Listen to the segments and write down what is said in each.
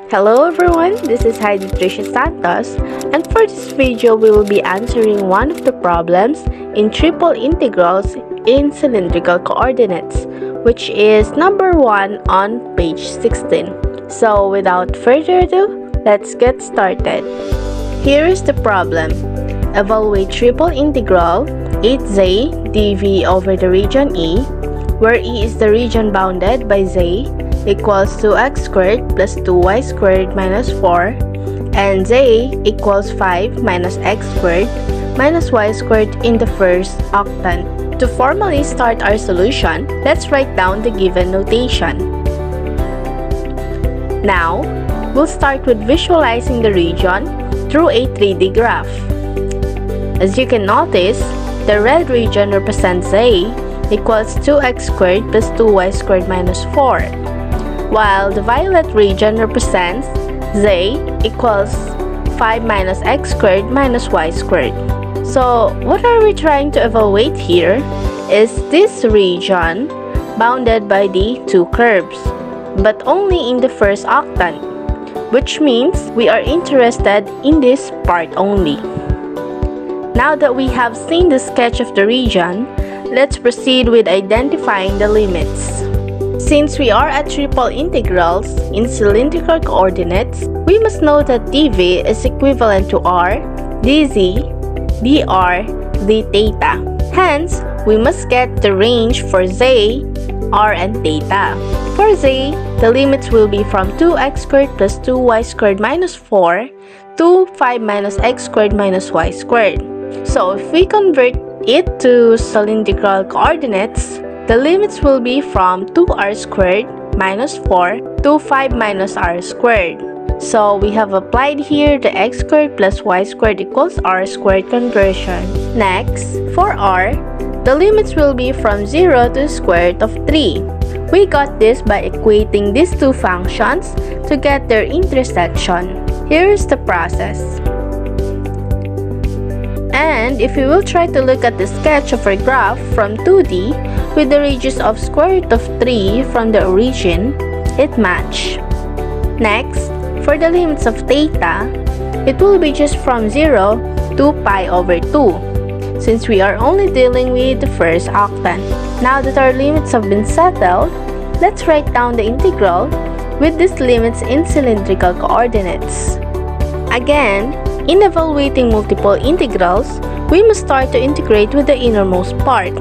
Hello everyone, this is Heidi Tricia Santos, and for this video we will be answering one of the problems in triple integrals in cylindrical coordinates, which is number 1 on page 16. So without further ado, let's get started. Here is the problem. Evaluate triple integral 8z dv over the region E, where E is the region bounded by z equals 2x squared plus 2y squared minus 4, and z equals 5 minus x squared minus y squared in the first octant. To formally start our solution, let's write down the given notation. Now, we'll start with visualizing the region through a 3D graph. As you can notice, the red region represents z equals 2x squared plus 2y squared minus 4, while the violet region represents z equals 5 minus x squared minus y squared. So, what are we trying to evaluate here is this region bounded by the two curves, but only in the first octant, which means we are interested in this part only. Now that we have seen the sketch of the region, let's proceed with identifying the limits. Since we are at triple integrals in cylindrical coordinates, we must know that dv is equivalent to r, dz, dr, d theta. Hence, we must get the range for z, r, and theta. For z, the limits will be from 2x squared plus 2y squared minus 4 to 5 minus x squared minus y squared. So, if we convert it to cylindrical coordinates, the limits will be from 2r squared minus 4 to 5 minus r squared. So we have applied here the x squared plus y squared equals r squared conversion. Next, for r, the limits will be from 0 to the square root of 3. We got this by equating these two functions to get their intersection. Here is the process. And if we will try to look at the sketch of our graph from 2D with the radius of square root of 3 from the origin, it matches. Next, for the limits of theta, it will be just from 0 to pi over 2, since we are only dealing with the first octant. Now that our limits have been settled, let's write down the integral with these limits in cylindrical coordinates. Again, in evaluating multiple integrals, we must start to integrate with the innermost part.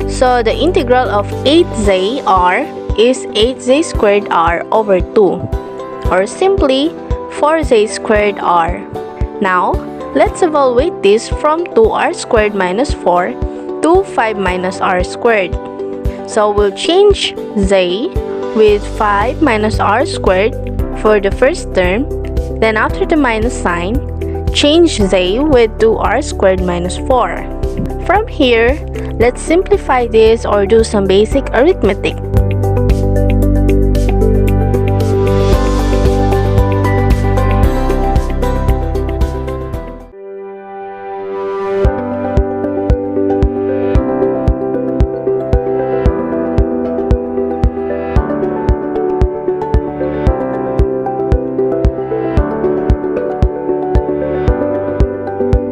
So the integral of 8z r is 8z squared r over 2, or simply 4z squared r. Now, let's evaluate this from 2r squared minus 4 to 5 minus r squared. So we'll change z with 5 minus r squared for the first term. Then after the minus sign, change z with 2r squared minus 4. From here, let's simplify this or do some basic arithmetic.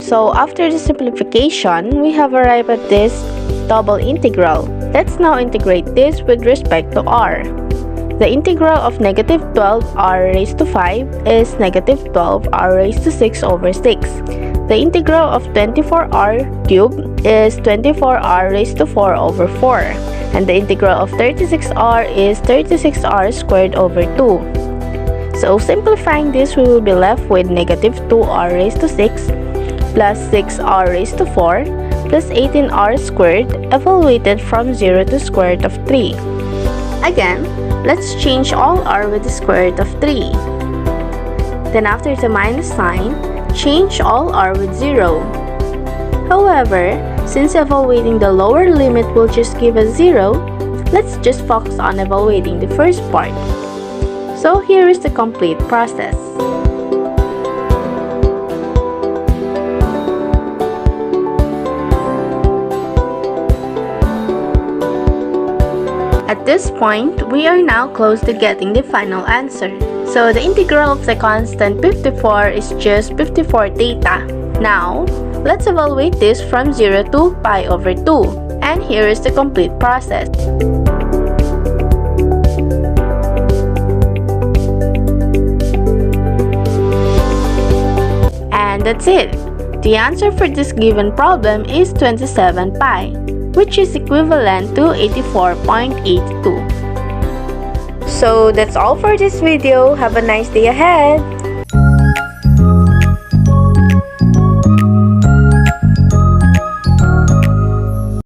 So after the simplification, we have arrived at this double integral. Let's now integrate this with respect to r. The integral of negative 12r raised to 5 is negative 12r raised to 6 over 6. The integral of 24r cubed is 24r raised to 4 over 4. And the integral of 36r is 36r squared over 2. So simplifying this, we will be left with negative 2r raised to 6 plus 6r raised to 4 plus 18r squared evaluated from 0 to square root of 3. Again, let's change all r with the square root of 3. Then after the minus sign, change all r with 0. However, since evaluating the lower limit will just give us 0, let's just focus on evaluating the first part. So here is the complete process. At this point, we are now close to getting the final answer. So the integral of the constant 54 is just 54 theta. Now, let's evaluate this from 0 to pi over 2. And here is the complete process. And that's it. The answer for this given problem is 27 pi, which is equivalent to 84.82. So that's all for this video. Have a nice day ahead!